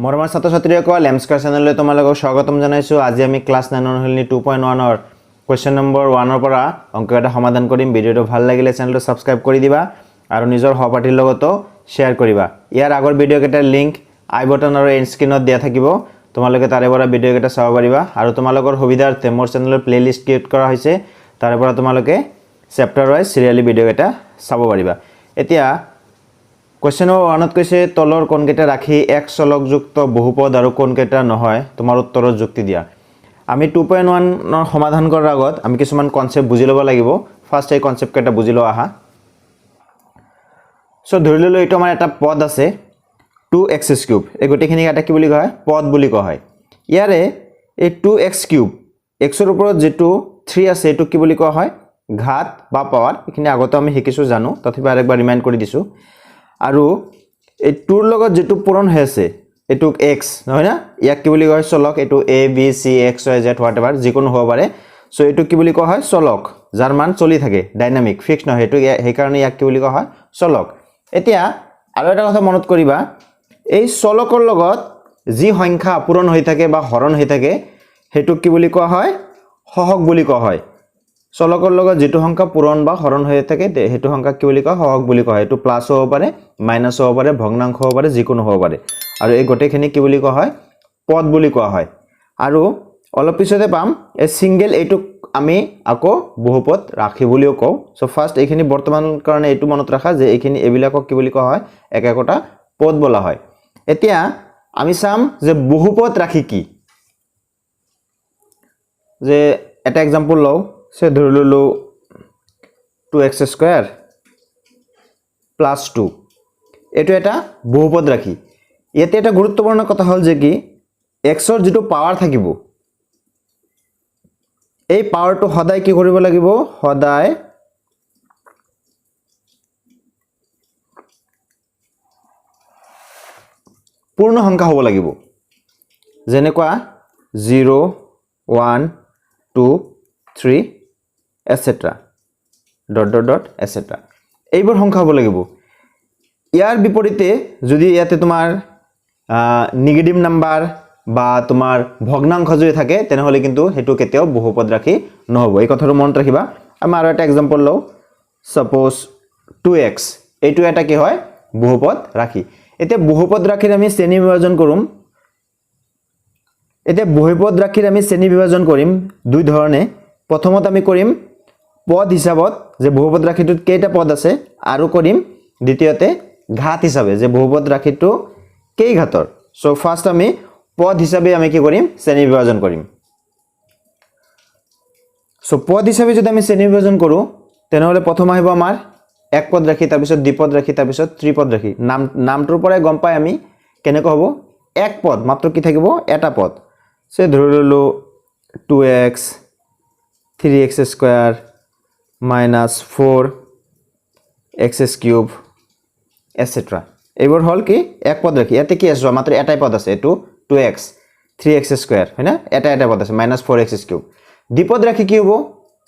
মৰমৰ ছাত্ৰ-ছাত্ৰীসকল এমস্কাৰ চেনেললৈ তোমালোকক স্বাগতম জনাইছো। আজি আমি ক্লাছ 9 হলনি 2.1 ৰ কোৱেশ্চন নম্বৰ 1 ৰ পৰা অংক এটা সমাধান কৰিম। ভিডিওটো ভাল লাগিলে চেনেলটো সাবস্ক্ৰাইব কৰি দিবা আৰু নিজৰ সহপাঠীৰ লগতো শেয়াৰ কৰিবা। ইয়াৰ আগৰ ভিডিও কেইটাৰ লিংক আই বটন আৰু এণ্ড স্ক্ৰীনত দিয়া থাকিব। তোমালোকে তাৰে পৰা ভিডিও কেইটা চাব পাৰিবা আৰু তোমালোকৰ সুবিধাৰ্থে মোৰ চেনেলৰ প্লেলিষ্ট ক্ৰিয়েট কৰা হৈছে। তাৰে পৰা তোমালোকে চেপ্টাৰ ৱাইজ সিৰিয়ালি ভিডিও কেইটা চাব পাৰিবা। এতিয়া কোৱেশ্চন নম্বৰ 1 ত কৈছে তলৰ কোনকেইটা ৰাখি এক চলকযুক্ত বহুপদ আৰু কোনকেইটা নহয় তোমাৰ উত্তৰৰ যুক্তি দিয়া। আমি 2.1 ৰ সমাধান কৰাৰ আগত আমি কিছুমান কনসেপ্ট বুজি ল'ব লাগিব। ফাৰ্স্ট এই কনসেপ্ট কেইটা বুজি লোৱা আহা। সো ধৰি ললো এইটো আমাৰ এটা পদ আছে 2x³ এই গটেখিনি এটা কি বুলি কয় পদ বুলি কোৱা হয়। ইয়াৰে এই 2x³ x ৰ ওপৰত যেটো 3 আছে এটো কি বুলি কোৱা হয় ঘাত বা পাৱাৰ। এখিনি আগতে আমি শিকিছো জানো, তথাপি আৰেকবাৰ ৰিমাইন্ড কৰি দিছো। আৰু এই টুৰ লগত যেটো পূৰণ হৈ আছে এটো x নহয় না, ইয়াক কি বুলি কয় চলক। এটো a b c x y z whatever যিকোনো হ'ব পাৰে। সো এটো কি বুলি কোৱা হয় চলক, যাৰ মান চলি থাকে, ডাইনামিক, ফিক্স নহয়। এটো এই কাৰণে ইয়াক কি বুলি কোৱা হয় চলক। এতিয়া আৰু এটা কথা মনত কৰিবা, এই চলকৰ লগত যি সংখ্যা পূৰণ হৈ থাকে বা হৰণ হৈ থাকে হেতু কি বুলি কোৱা হয় সহগ বুলি কোৱা হয়। চলকৰ লগত যেটো সংখ্যা পূৰণ বা হৰণ হৈ থাকে হেতু সংখ্যা কি বুলি কোৱা সহগ বুলি কোৱা হয়। এটো প্লাস হ'ব পাৰে, মাইনাস হ'ব পাৰে, ভগ্নাংশ হ'ব পাৰে, যিকোনো হ'ব পাৰে। আৰু এই গটেখিনি কি বুলি কোৱা হয় পদ বুলি কোৱা হয়। আৰু অলপ পিছতে পাম এই সিঙ্গেল এইটো আমি আকৌ বহুপদ ৰাখি বুলিও কও। সো ফাৰ্স্ট এইখিনি বৰ্তমান কাৰণে এইটো মনত ৰাখা যে এইখিনি এবিলাকক কি বুলি কোৱা হয় এক একটা পদ বলা হয়। এতিয়া আমি চাম যে বহুপদ ৰাখি কি। যে এটা एग्जांपल লও, সে ধৰি ললো 2x² + 2 এটো এটা বহুপদ ৰাখি। ইয়াতে এটা গুৰুত্বপূৰ্ণ কথা হল যে কি x ৰ যেটো পাৱাৰ থাকিব এই পাৱাৰটো সদায় কি কৰিব লাগিব, সদায় পূৰ্ণ সংখ্যা হ'ব লাগিব। যেনেকুৱা 0 1 2 3 etc. ... etc. এইবোৰ সংখ্যা হ'ব লাগিব। ইয়াৰ বিপৰীতে যদি ইয়াতে তোমাৰ নেগেটিভ নাম্বাৰ বা তোমাৰ ভগ্নাংশ যদি থাকে তেনেহলে কিন্তু হেতু কেতিয়াও বহুপদ ৰাখি নহব। এই কথাটো মনত ৰাখিবা। আমি আৰু এটা एग्जांपल লও, সাপোজ 2x এইটো এটা কি হয় বহুপদ ৰাখি। এতিয়া বহুপদ ৰাখিৰ আমি শ্ৰেণী বিভাজন কৰিম। এতিয়া বহুপদ ৰাখিৰ আমি শ্ৰেণী বিভাজন কৰিম দুই ধৰণে। প্ৰথমত আমি কৰিম পদ হিচাপত যে বহুপদ ৰাখিটোত কেইটা পদ আছে, আৰু কৰিম দ্বিতীয়তে ঘাত হিচাপে যে বহুপদ ৰাখিটো কেই ঘাতৰ। সো ফাৰ্স্ট আমি পদ হিচাপে আমি কি কৰিম শ্ৰেণী বিভাজন কৰিম। সো পদ হিচাপে যদি আমি শ্ৰেণী বিভাজন কৰো তেনেহলে প্ৰথম আহিব আমাৰ এক পদ ৰাখি, তাৰ পিছত দ্বিপদ ৰাখি, তাৰ পিছত ত্ৰিপদ ৰাখি। নামটোৰ পৰাই গম পাই আমি কেনেকৈ হ'ব এক পদ, মাত্ৰ কি থাকিব এটা পদ। সে ধৰি ললো 2x 3x² - 4x³ etc. এইবোৰ হল কি এক পদ ৰাখি। ইয়াতে কি আছে মাত্ৰ এটাই পদ আছে, এটো 2x 3x² হয় না, এটা পদ আছে -4x³। দ্বিপদ ৰাখি কি হ'ব,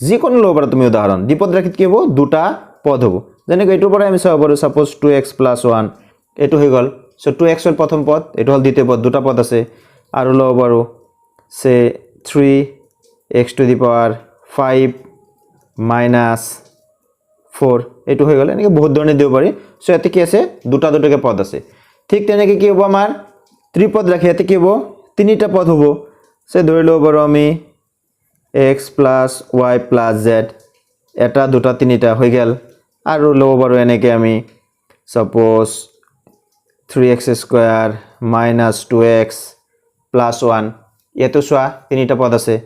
যিকোনো লব পাৰা তুমি উদাহৰণ। দ্বিপদ ৰাখিত কি হ'ব দুটা পদ হ'ব। যেনেকৈ এইটোৰ পৰা আমি চাব পাৰো সাপোজ 2x + 1 এটো হৈ গল। সো 2x ৰ প্ৰথম পদ, এটো হল দ্বিতীয় পদ, দুটা পদ আছে। আৰু লব পাৰো সে 3x⁵ - 4 এটো হৈ গল। এনেকৈ বহুত ধৰণে দিব পাৰি। সো এতে কি আছে দুটা দুটাকে পদ আছে। ঠিক তেনেকৈ কি হ'ব আমাৰ ত্ৰিপদ ৰাখি। এতে কি হ'ব তিনিটা পদ হ'ব। সে ধৰি লব পাৰো আমি x + y + z এটা দুটা তিনিটা হৈ গেল। আৰু লব পাৰো এনেকৈ আমি সাপোজ 3x² - 2x + 1 এটো চোৱা তিনিটা পদ আছে।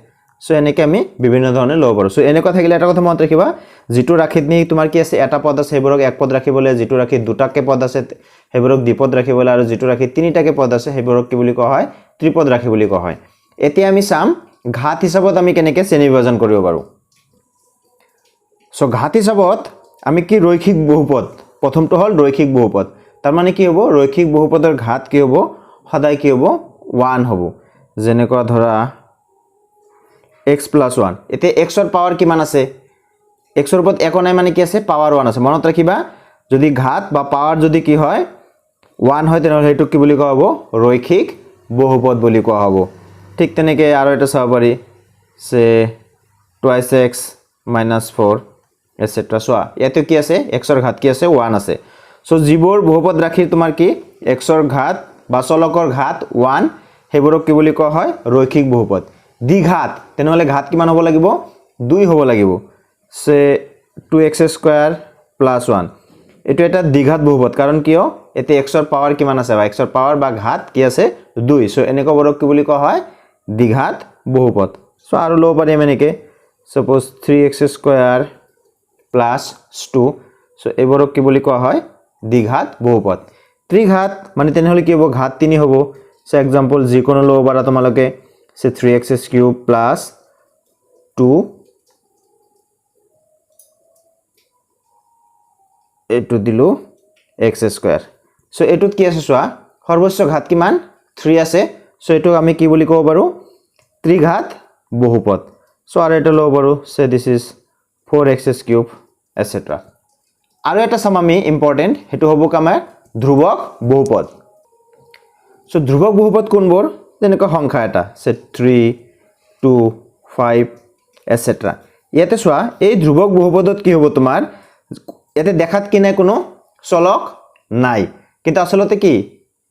সো এনেকৈ আমি বিভিন্ন ধৰণে লব পাৰো। সো এনেকুৱা থাকিলে এটা কথা মনত ৰাখিবা, যেটো ৰাখিত নি তোমাৰ কি আছে এটা পদ আছে হেবোৰক এক পদ ৰাখিবলৈ, যেটো ৰাখিত দুটাকে পদ আছে হেবোৰক দ্বিপদ ৰাখিবলৈ, আৰু যেটো ৰাখিত তিনিটাকে পদ আছে হেবোৰক কি বুলি কোৱা হয় ত্ৰিপদ ৰাখি বুলি কোৱা হয়। এতিয়া আমি চাম ঘাত হিচাপত আমি কেনেকৈ শ্ৰেণী বিভাজন কৰিব পাৰো। সো ঘাত হিচাপত আমি কি ৰৈখিক বহুপদ, প্ৰথমটো হল ৰৈখিক বহুপদ। তাৰ মানে কি হ'ব ৰৈখিক বহুপদৰ ঘাত কি হ'ব সদায় কি হ'ব 1 হ'ব। যেনেকুৱা ধৰা x + 1। এতিয়া x ৰ পাৱাৰ কিমান আছে, x ৰ ওপৰত একো নাই মানে কি আছে পাৱাৰ 1 আছে। মনত ৰাখিবা যদি ঘাত বা পাৱাৰ যদি কি হয় 1 হয় তেনেহ'লে সেইটো কি বুলি কোৱা হ'ব ৰৈখিক বহুপদ বুলি কোৱা হ'ব ঠিক তেনেকৈ আৰু এটা চাব পাৰি সে 2x - 4 এটসেট্ৰা চোৱা ইয়াতে কি আছে x ৰ ঘাত কি আছে 1 আছে সো যিবোৰ বহুপদ ৰাখি তোমাৰ কি x ৰ ঘাত বা চলকৰ ঘাত 1 হেবোৰক কি বুলি কোৱা হয় ৰৈখিক বহুপদ দ্বিঘাত তেনেহলে ঘাত কিমান হ'ব লাগিব 2 হ'ব লাগিব সে 2x² + 1 এটো এটা দ্বিঘাত বহুপদ কাৰণ কিয় এতে x ৰ পাৱাৰ কিমান আছে বা x ৰ পাৱাৰ বা ঘাত কি আছে 2 সো এনেকৈ বৰক কি বুলি কোৱা হয় দ্বিঘাত বহুপদ সো আৰু লব পাৰিম এনেকৈ suppose 3x² + 2 সো এবোৰক কি বুলি কোৱা হয় দ্বিঘাত বহুপদ ত্ৰিঘাত মানে তেনেহলে কি হ'ব ঘাত 3 হ'ব সো एग्जांपल যিকোনো লব পাৰা তোমালোকে সে 3x³ + 2 এটো দিলো x² সো এটুত কি আছে চোৱা সৰ্বোচ্চ ঘাত কিমান 3 আছে সো এটো আমি কি বুলি কব পাৰো ত্ৰিঘাত বহুপদ সো আৰু এটা লব পাৰো সে দিস ইজ 4x³ এটসেট্ৰা আৰু এটা সাম আমি ইম্পৰ্টেন্ট হেতু হ'ব কামে ধ্ৰুবক বহুপদ সো ধ্ৰুবক বহুপদ কোনবোৰ যেনেকৈ সংখ্যা এটা সে 3 2 5 এটসেট্ৰা ইয়াতে চোৱা এই ধ্ৰুবক বহুপদত কি হ'ব তোমাৰ ইয়াতে দেখাত কি নাই কোনো চলক নাই কিন্তু আসলতে কি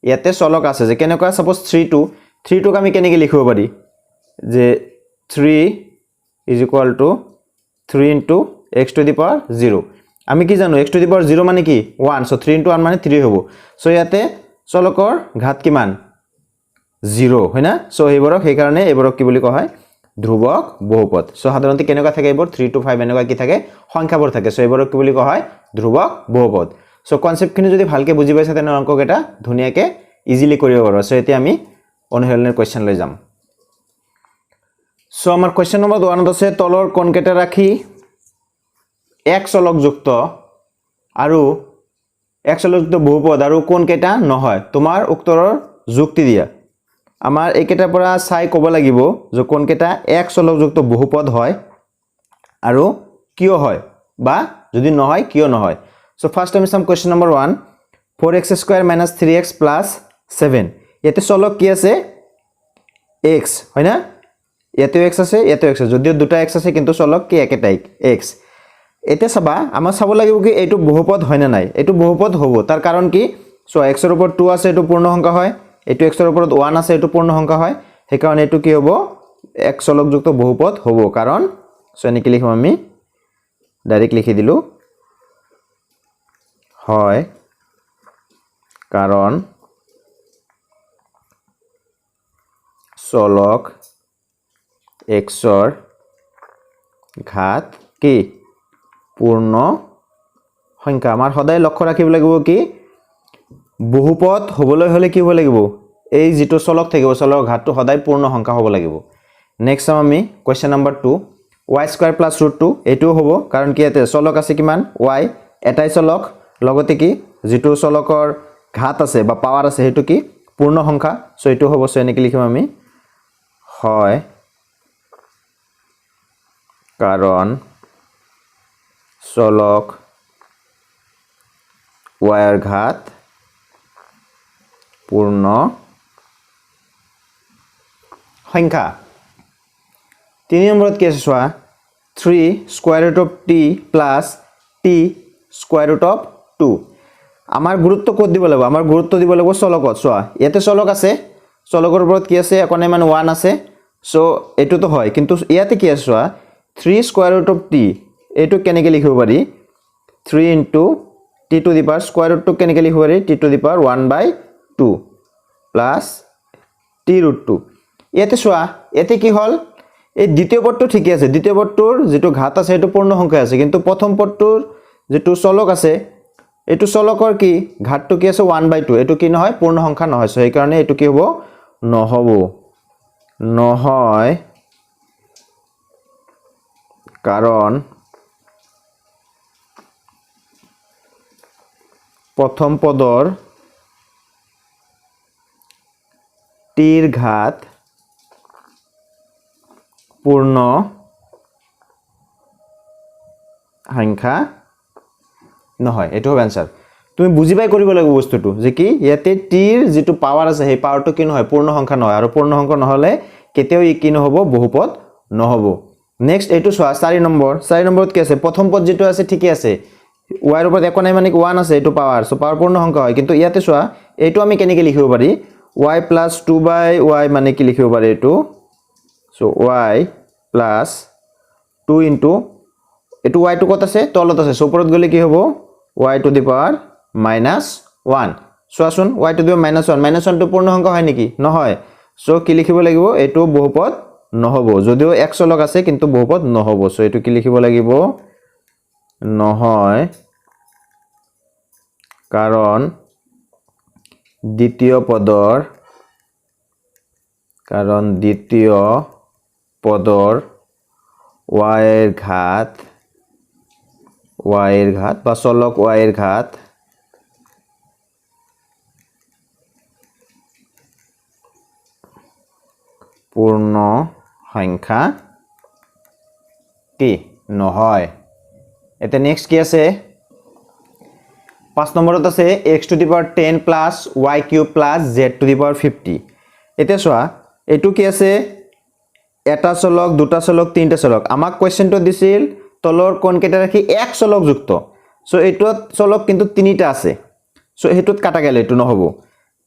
ইয়াতে চলক আছে যে কেনেকৈ সাপোজ 3 2 3 টোক আমি কেনেকৈ লিখিব পাৰি যে 3 = 3 * x⁴0 আমি কি জানো x⁴0 মানে কি 1 সো 3 * 1 মানে 3 হ'ব সো ইয়াতে চলকৰ ঘাত কিমান 0 হয় না সো এইবোৰক সেই কাৰণে এইবোৰক কি বুলি কোৱা হয় ধ্ৰুবক বহুপদ সো সাধাৰণতে কেনেকুৱা থাকে এইবোৰ 3 to 5 এনেকুৱা কি থাকে সংখ্যাবোৰ থাকে সো এইবোৰক কি বুলি কোৱা হয় ধ্ৰুবক বহুপদ সো কনসেপ্টখিনি যদি ভালকে বুজি পাইছা তেনে অংককেটা ধুনিয়াকে ইজিলি কৰিব পাৰো সো এতিয়া আমি অনুশীলনৰ কোৱেশ্চন লৈ যাম সো আমাৰ কোৱেশ্চন নম্বৰ 1 আছে তলৰ কোনকেটা ৰাখি এক চলকযুক্ত আৰু এক চলকযুক্ত বহুপদ আৰু কোনকেটা নহয় তোমাৰ উত্তৰৰ যুক্তি দিয়া আমাৰ একেটাৰ পৰা চাই ক'ব লাগিব যে কোনকেটা এক চলকযুক্ত বহুপদ হয় আৰু কিয় হয় বা যদি নহয় কিয় নহয় সো ফাৰ্স্ট আমি সাম কোয়েশ্চন নম্বৰ 1 4x² - 3x + 7 ইয়াতে চলক কি আছে x হয় না ইয়াতে x আছে ইয়াতে x আছে যদিও দুটা x আছে কিন্তু চলক কি একেটাই x এতে চাবা আমাৰ চাব লাগিব কি এটো বহুপদ হয় না নাই এটো বহুপদ হ'ব তাৰ কাৰণ কি সো x ৰ ওপৰত 2 আছে এটো পূৰ্ণ সংখ্যা হয় এটো x ৰ ওপৰত 1 আছে এটো পূৰ্ণ সংখ্যা হয় সেই কাৰণে এটো কি হ'ব এক চলকযুক্ত বহুপদ হ'ব কাৰণ সো এনেকৈ লিখম আমি ডাইৰেক্ট লিখি দিলো হয় কাৰণ চলক x ৰ ঘাত কি পূৰ্ণ সংখ্যা আমাৰ সদায় লক্ষ্য ৰাখিব লাগিব কি বহুপদ হ'বলৈ হলে কি হ'ব লাগিব এই যেটো চলক থাকিব চলকৰ ঘাতটো সদায় পূৰ্ণ সংখ্যা হ'ব লাগিব নেক্সট আমি কোৱেশ্চন নম্বৰ 2 y² + √2 এটো হ'ব কাৰণ কি এতে চলক আছে কিমান y এটাই চলক লগতে কি যেটো চলকৰ ঘাত আছে বা পাৱাৰ আছে হেতু কি পূৰ্ণ সংখ্যা সো এটো হ'ব সো এনেকৈ লিখিম আমি হয় কাৰণ চলক y ৰ ঘাত পূৰ্ণ সংখ্যা 3 নম্বৰত কি আছে চোৱা 3 √t + t √2 আমাৰ গুৰুত্ব ক'ত দিব লাগিব আমাৰ গুৰুত্ব দিব লাগিব চলকত চোৱা ইয়াতে চলক আছে চলকৰ ওপৰত কি আছে একনে মান 1 আছে সো এটো তো হয় কিন্তু ইয়াতে কি আছে চোৱা 3 √t এটো কেনেকৈ লিখিব পাৰি 3 * t to the power square root to কেনেকৈ লিখিব পাৰি t to the power 1/2 plus t √2 ইয়াতে চোৱা এতে কি হল এই দ্বিতীয় পদটো ঠিক আছে দ্বিতীয় পদটোৰ যেটো ঘাত আছে এটো পূৰ্ণ সংখ্যা আছে কিন্তু প্ৰথম পদটোৰ যেটো চলক আছে এটো চলকৰ কি ঘাতটো কি আছে 1/2 এটো কি নহয় পূৰ্ণ সংখ্যা নহয় সো এই কাৰণে এটো কি হ'ব নহয় কাৰণ প্ৰথম পদৰ টিৰ ঘাত পূৰ্ণ সংখ্যা নহয় এটো হবে आंसर তুমি বুজি পাই কৰিব লাগিব বস্তুটো যে কি ইয়াতে টিৰ যেটো পাৱাৰ আছে সেই পাৱাৰটো কি নহয় পূৰ্ণ সংখ্যা নহয় আৰু পূৰ্ণ সংখ্যা নহলে কেতিয়াও ই কি নহব বহুপদ নহব নেক্সট এটো চোৱা 4 নম্বৰত কি আছে প্ৰথম পদ যেটো আছে ঠিকই আছে y ৰ ওপৰত একো নাই মানে 1 আছে এটো পাৱাৰ সো পাৱাৰ পূৰ্ণ সংখ্যা হয় কিন্তু ইয়াতে চোৱা এটো আমি কেনেকৈ লিখিব পাৰি y + 2/y মানে কি লিখিব পাৰি এটো সো y + 2 * এটো y টো কত আছে তলত আছে সো ওপৰত গলে কি হ'ব y to the power -1 সোৱাচোন y to the power -1 টো পূৰ্ণ সংখ্যা হয় নেকি নহয় সো কি লিখিব লাগিব এটো বহুপদ নহব যদিও x লগ আছে কিন্তু বহুপদ নহব সো এটো কি লিখিব লাগিব নহয় কাৰণ দ্বিতীয় পদৰ y এৰ ঘাত বা চলক y এৰ ঘাত পূৰ্ণ সংখ্যা কি নহয় এতে নেক্সট কি আছে 5 নম্বৰত আছে x to the power 10 plus y cube plus z to the power 50 এতে চোৱা এটো কি আছে এটা চলক দুটা চলক তিনটা চলক আমাক কোৱেশ্চনটো দিছিল তলৰ কোন কেটা ৰাখি এক চলক যুক্ত সো এটোত চলক কিন্তু তিনিটা আছে সো হেতুত কাটা গেল এটো নহব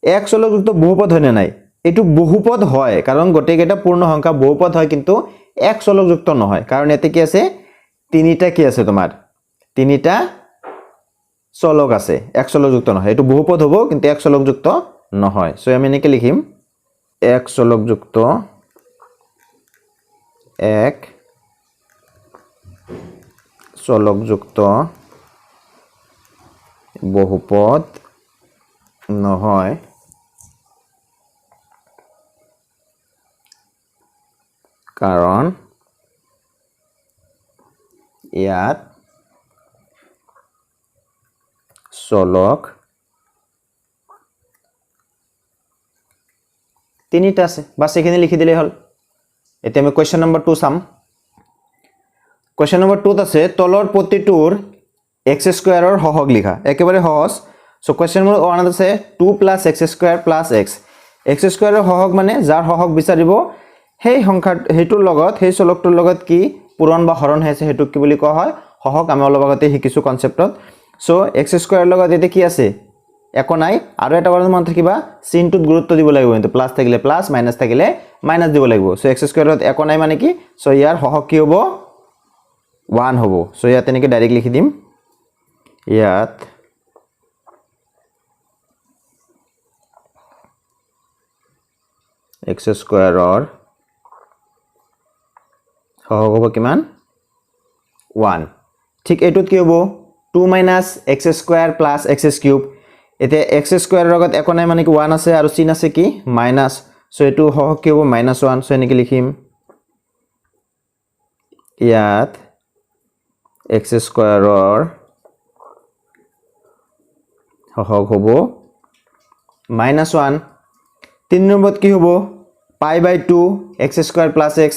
এক চলক যুক্ত বহুপদ হয় না নাই এটো বহুপদ হয় কাৰণ গটে কেটা পূৰ্ণ সংখ্যা বহুপদ হয় কিন্তু এক চলক যুক্ত নহয় কাৰণ এতে কি আছে তিনিটা কি আছে তোমাৰ তিনিটা চলক আছে এক চলক যুক্ত নহয় এটো বহুপদ হ'ব কিন্তু এক চলক যুক্ত নহয় সো আমি এনেকৈ লিখিম এক চলক যুক্ত এক চলকযুক্ত বহুপদ নহয় কাৰণ ইয়াত চলক তিনিটা আছে বাস এখানে লিখি দিলে হল এতে আমি কোয়েশ্চন নাম্বার 2 সাম কোয়েশ্চন নাম্বার 2 আছে তলৰ প্ৰতিটোৰ x স্কয়াৰৰ হহগ লিখা একেবাৰে সহজ সো কোয়েশ্চন নাম্বাৰ 1 আছে 2 + x স্কয়াৰ + x স্কয়াৰৰ হহগ মানে যাৰ হহগ বিচাৰিব সেই সংখ্যা হেতুৰ লগত সেই চলকটোৰ লগত কি পূৰণ বা হৰণ হৈছে হেতুক কি বুলি কোৱা হয় হহগ আমি অলপ আগতে শিকিছো কনসেপ্টত সো x স্কয়াৰৰ লগত এতে কি আছে একো নাই আৰু এটা কথা মন থাকিবা চিনটোত গুৰুত্ব দিব লাগিব কিন্তু প্লাস থাকিলে প্লাস মাইনাস থাকিলে মাইনাস দিব লাগিব সো x স্কয়াৰত একো নাই মানে কি সো ইয়াৰ হহগ কি হ'ব 1 হ'ব সো ইয়াত এনেকৈ ডাইৰেক্ট লিখি দিম ইয়াত x স্কয়াৰৰ হহগ হ'ব কিমান 1 ঠিক এটোত কি হ'ব 2 - x স্কয়ার + x কিউব এতে x স্কয়াৰৰ লগত একো নাই মানে কি 1 আছে আৰু চিন আছে কি মাইনাস সো এটো হহগ কি হ'ব -1 সো এনেকৈ লিখিম ইয়াত x স্কয়াৰৰ হহগ হ'ব -1 3 নম্বৰত কি হ'ব π/2 x square + x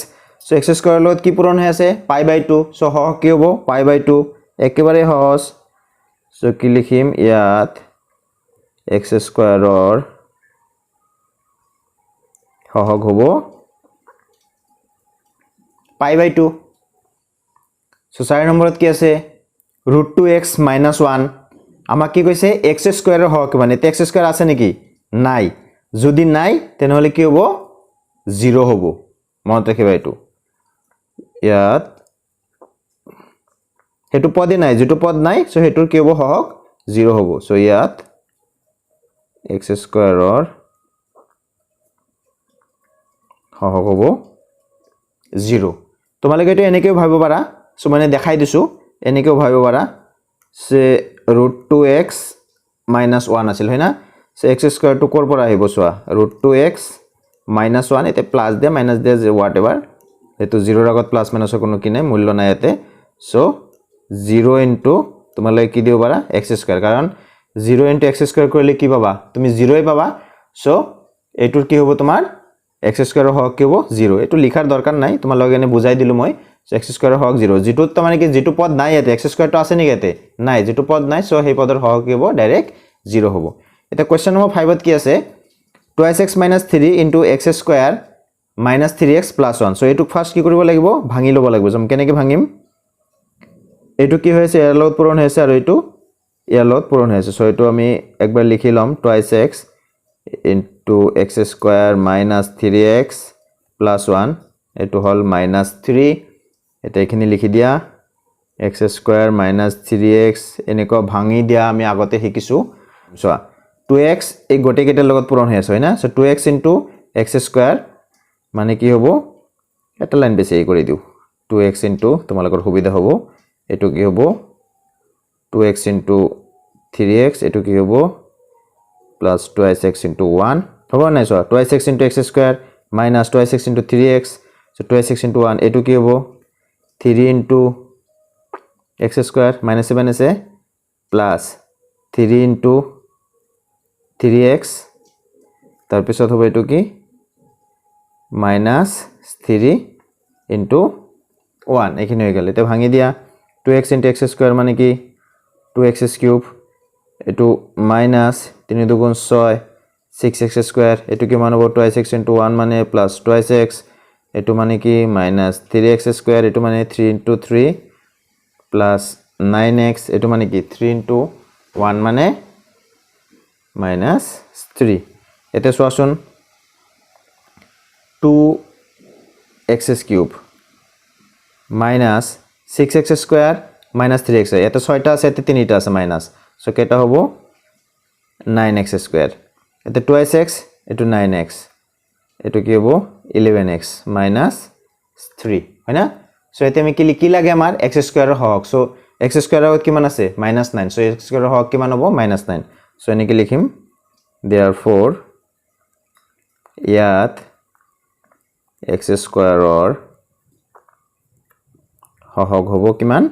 so x স্কয়াৰৰ লগত কি পূৰণ হৈ আছে π/2 সো হহগ কি হ'ব π/2 একেবাৰে সহজ সো কি লিখিম ইয়াত x স্কয়াৰৰ হহগ হ'ব π/2 সো 4 নম্বৰত কি আছে √2x - 1 আমাক কি কৈছে x স্কয়াৰৰ হহগ মানে তে x স্কয়াৰ আছে নেকি নাই যদি নাই তেনেহলে কি হ'ব 0 হ'ব মনত ৰাখিবা এটো ইয়াত হেতু পদে নাই যেটো পদ নাই সো হেতুৰ কি হ'ব হহগ 0 হ'ব সো ইয়াত x স্কয়াৰৰ হহগ হ'ব 0 তোমালোকে এটো এনেকৈ ভাবিব পাৰা সো মানে দেখাই দিছো এনেকৈ ভাবিব পাৰা সে √2x - 1 আছিল হয় না সো x স্কয়াৰ টু কৰ পৰা আহিব সোৱা √2x - 1 এতে প্লাস দে মাইনাস দে হোৱাট এভাৰ এটো 0 ৰ আগত প্লাস মাইনাসৰ কোনো কি নাই মূল্য নাই এতে সো 0 * তোমালোকে কি দিব পাৰা x স্কয়াৰ কাৰণ 0 * x স্কয়াৰ কৰিলে কি পাবা তুমি 0 পাবা সো এটোৰ কি হ'ব তোমাৰ x স্কয়াৰৰ হহগ কি হ'ব 0 এটো লিখাৰ দৰকাৰ নাই তোমালোকে এনে বুজাই দিলো মই সো x স্কয়াৰৰ হওক 0 যেটো তো মানে কি যেটো পদ নাই ইয়াতে x স্কয়াৰটো আছে নেকি ইয়াতে নাই যেটো পদ নাই সো সেই পদৰ হওক কি হ'ব ডাইৰেক্ট 0 হ'ব এটা কোৱেশ্চন নম্বৰ 5 ত কি আছে 2x - 3 * x square - 3x + 1 so এটুক ফাৰ্স্ট কি কৰিব লাগিব ভাঙি লব লাগিব জম কেনেকৈ ভাঙিম এটু কি হৈছে ইয়াৰ লগত পূৰণ হৈছে আৰু এটু ইয়াৰ লগত পূৰণ হৈছে সো এটু আমি একবাৰ লিখি লম 2x * x স্কয়াৰ - 3x + 1 এটু হল -3 এটা এখানে লিখি দিয়া x স্কয়াৰ - 3x এনেকৈ ভাঙি দিয়া আমি আগতে শিকিছো সো 2x এই গটে কেটাৰ লগত পূৰণ হৈ আছে হয় না সো 2x * x স্কয়াৰ মানে কি হ'ব এটা লাইন বেছি কৰি দিও 2x তোমালোকৰ সুবিধা হ'ব এটু কি হ'ব 2x * 3x এটু কি হ'ব plus 2x * 1 হ'ব না so 2x * x square - 2x * 3x so 2x * 1 এটু কি হ'ব 3 * x স্কয়াৰ -7 আছে plus 3 * 3x তাৰ পিছত হ'ব এটু কি -3 * 1 এখানে হৈ গেল এটা ভাঙি দিয়া 2x * x স্কয়াৰ মানে কি 2x³ এটু -3 * 2 = 6 6x স্কয়াৰ এটু কি মান হ'ব 2x * 1 মানে plus 2x এটু মানে কি -3x স্কয়াৰ এটু মানে 3 * 3 plus 9x এটু মানে কি 3 * 1 মানে -3 এতে সোয়াসুন 2x³ -6x স্কয়ার -3x এতে 6টা আছে এতে 3টা আছে মাইনাস সো কেটা হবো 9x স্কয়ার এতে 2x এটু 9x এটু কি হবো 11x -3 হয় না সো এতে আমি কি লাগে আমার x স্কয়ারের হক সো x স্কয়ারের কি মান আছে -9 সো x স্কয়ারের হক কি মান হবো -9 সো এনেকে লিখিম therefore ইয়াত x স্কয়াৰৰ হক হবো কিমান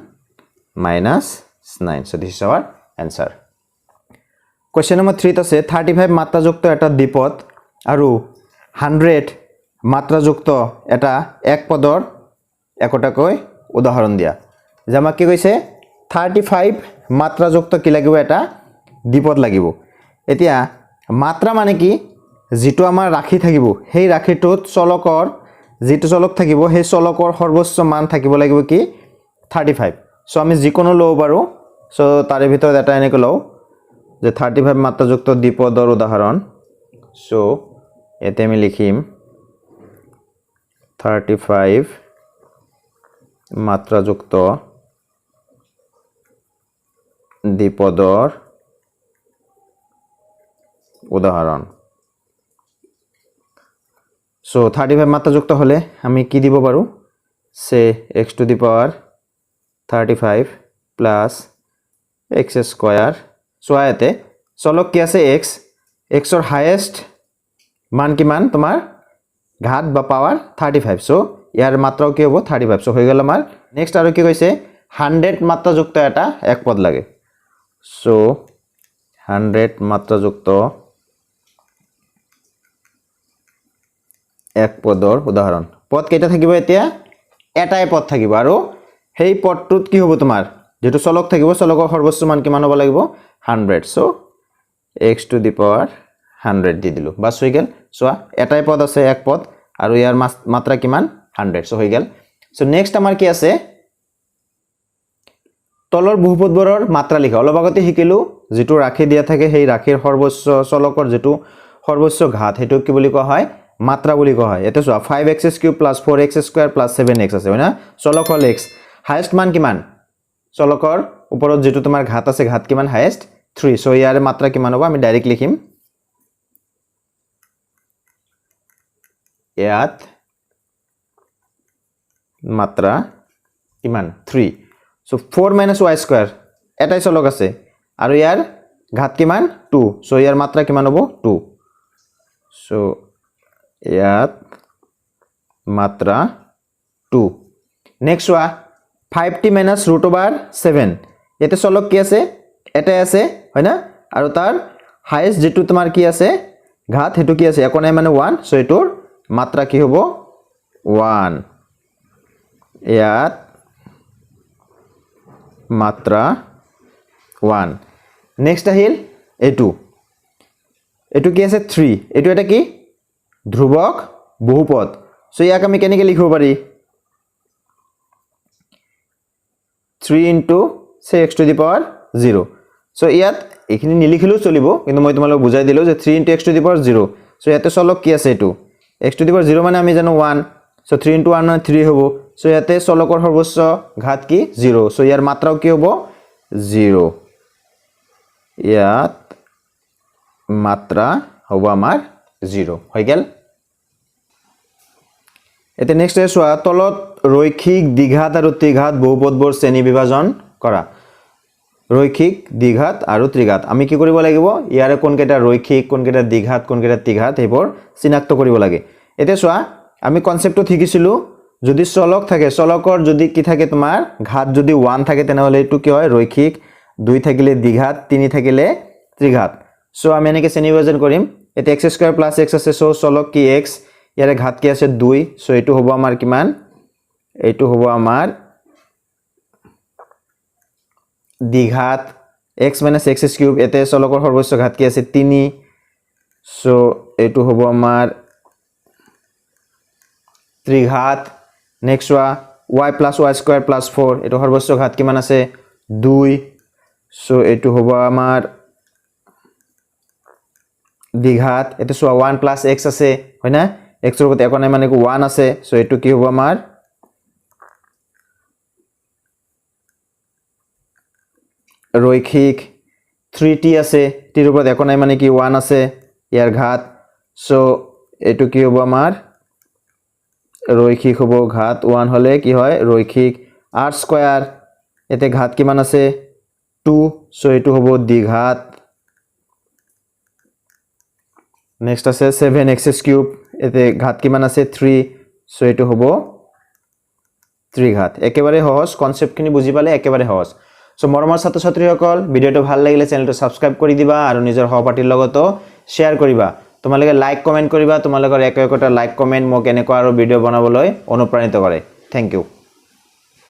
-9 so this is our answer question number 3 আছে 35 মাত্ৰাযুক্ত এটা দ্বিপদ আৰু 100 মাত্ৰাযুক্ত এটা এক পদৰ একটাকৈ উদাহৰণ দিয়া জামা কি কৈছে 35 মাত্ৰাযুক্ত কি লাগিব এটা দ্বিপদ লাগিব এতিয়া মাত্ৰা মানে কি যেটো আমাৰ ৰাখি থাকিব সেই ৰাখিটোত চলকৰ যেটো চলক থাকিব সেই চলকৰ সৰ্বোচ্চ মান থাকিব লাগিব কি 35 সো আমি যিকোনো লও পাৰো সো তাৰে ভিতৰত এটা এনেকৈ লও যে 35 মাত্ৰাযুক্ত দ্বিপদৰ উদাহৰণ সো এতে আমি লিখিম 35 মাত্ৰাযুক্ত দ্বিপদৰ উদাহৰণ সো 35 মাত্ৰাযুক্ত হলে আমি কি দিব পাৰো সে x⁵ 35 plus x square so আয়তে চলক কি আছে x x এর হাইয়েস্ট মান কি মান তোমার ঘাত বা পাওয়ার 35 সো ইয়ার মাত্রাও কি হবে 35 সো হয়ে গেল আমার নেক্সট আর কি কইছে 100 মাত্রাযুক্ত এটা এক পদ লাগে সো 100 মাত্রাযুক্ত এক পদৰ উদাহৰণ পদ কেইটা থাকিব এতিয়া এটাই পদ থাকিব আৰু সেই পদটোত কি হ'ব তোমাৰ যেটো চলক থাকিব চলকৰ সৰ্বোচ্চ মান কিমান হ'ব লাগিব 100 সো x⁵ 100 দি দিলো বাস হৈ গেল সো এটাই পদ আছে এক পদ আৰু ইয়াৰ মাত্ৰা কিমান 100 সো হৈ গেল সো নেক্সট আমাৰ কি আছে তলৰ বহুপদবোৰৰ মাত্ৰা লিখা অলপ আগতে শিকিলো যেটো ৰাখি দিয়া থাকে সেই ৰাখিৰ সৰ্বোচ্চ চলকৰ যেটো সৰ্বোচ্চ ঘাত হেতু কি বুলি কোৱা হয় মাত্ৰা বুলি কোৱা হয় এতে সো 5x³ + 4x² + 7x আছে হয় না চলক হল x হাইয়েস্ট মান কিমান চলকৰ ওপৰত যেটো তোমাৰ ঘাত আছে ঘাত কিমান হাইয়েস্ট 3 সো ইয়াৰ মাত্ৰা কিমান হ'ব আমি ডাইৰেক্ট লিখিম ইয়াত মাত্ৰা কিমান 3 সো 4 - y² এটাই চলক আছে আৰু ইয়াৰ ঘাত কিমান 2 সো ইয়াৰ মাত্ৰা কিমান হ'ব 2 সো ইয়াত মাত্ৰা 2 নেক্সট ওয়া 5t - √7 এতে চলক কি আছে এটাই আছে হয় না আৰু তাৰ হাইয়েস্ট যেটো তোমাৰ কি আছে ঘাত হেতু কি আছে একো নাই মানে 1 সো এটোৰ মাত্ৰা কি হ'ব 1 ইয়াত মাত্ৰা 1 নেক্সট আহিল এইটো কি আছে 3 এইটো এটা কি ধ্ৰুৱক বহুপদ সো ইয়াক আমি কেনেকৈ লিখিব পাৰি 3 into say x to the power 0 so ইয়াত এখিনি নিলিখিলেও চলিব কিন্তু মই তোমালোক বুজাই দিলো যে 3 into x to the power 0 so ইয়াতে চলক কি আছে এটো x to the power 0 মানে আমি জানো 1 so 3 into 1 মানে 3 হ'ব so ইয়াতে চলকৰ সৰ্বোচ্চ ঘাত কি 0 so ইয়াৰ মাত্ৰাও কি হ'ব 0 ইয়াত মাত্ৰা হ'ব আমাৰ 0 হৈ গেল এতে নেক্সট এসোৱা তলত ৰৈখিক দ্বিঘাত আৰু ত্ৰিঘাত বহুপদবোৰ শ্ৰেণী বিভাজন কৰা ৰৈখিক দ্বিঘাত আৰু ত্ৰিঘাত আমি কি কৰিব লাগিব ইয়াৰে কোনকেটা ৰৈখিক কোনকেটা দ্বিঘাত কোনকেটা ত্ৰিঘাত হেবোৰ চিনাক্ত কৰিব লাগে এতে সোৱা আমি কনসেপ্টটো শিকিছিলো যদি চলক থাকে চলকৰ যদি কি থাকে তোমাৰ ঘাত যদি 1 থাকে তেনেহলে এটো কি হয় ৰৈখিক 2 থাকিলে দ্বিঘাত 3 থাকিলে ত্ৰিঘাত সো আমি এনেকৈ শ্ৰেণী বিভাজন কৰিম এতে x² + x আছে সো চলক কি x ইয়াৰে ঘাত কি আছে 2 সো এটো হ'ব আমাৰ কিমান এটো হ'ব আমাৰ দ্বিঘাত x - x³ এতে চলকৰ সৰ্বোচ্চ ঘাত কি আছে 3 সো এটো হ'ব আমাৰ ত্ৰিঘাত নেক্সট y + y² + 4 এটো সৰ্বোচ্চ ঘাত কিমান আছে 2 সো এটো হ'ব আমাৰ দ্বিঘাত এতে সো 1 + x আছে হয় না x ৰ গতে একনে মানে 1 আছে সো এটো কি হ'ব আমাৰ ৰৈখিক 3t আছে t ৰ গতে একনে মানে কি 1 আছে ইয়াৰ ঘাত সো এটো কি হ'ব আমাৰ ৰৈখিক হ'ব ঘাত 1 হলে কি হয় ৰৈখিক r² এতে ঘাত কিমান আছে 2 সো এটো হ'ব দ্বিঘাত নেক্সট আছে 7x³ এতে ঘাত কিমান আছে 3 সো এটো হ'ব ত্ৰিঘাত একেবাৰে সহজ কনসেপ্টখিনি বুজি পালে একেবাৰে সহজ সো মৰমৰ ছাত্ৰ ছাত্ৰীসকল ভিডিওটো ভাল লাগিলে চেনেলটো সাবস্ক্ৰাইব কৰি দিবা আৰু নিজৰ সহপাঠীৰ লগতো শেয়াৰ কৰিবা তোমালোকে লাইক কমেন্ট কৰিবা তোমালোকৰ একটা লাইক কমেন্ট মোক এনেকুৱা আৰু ভিডিও বনাবলৈ অনুপ্ৰাণিত কৰে থ্যাংক ইউ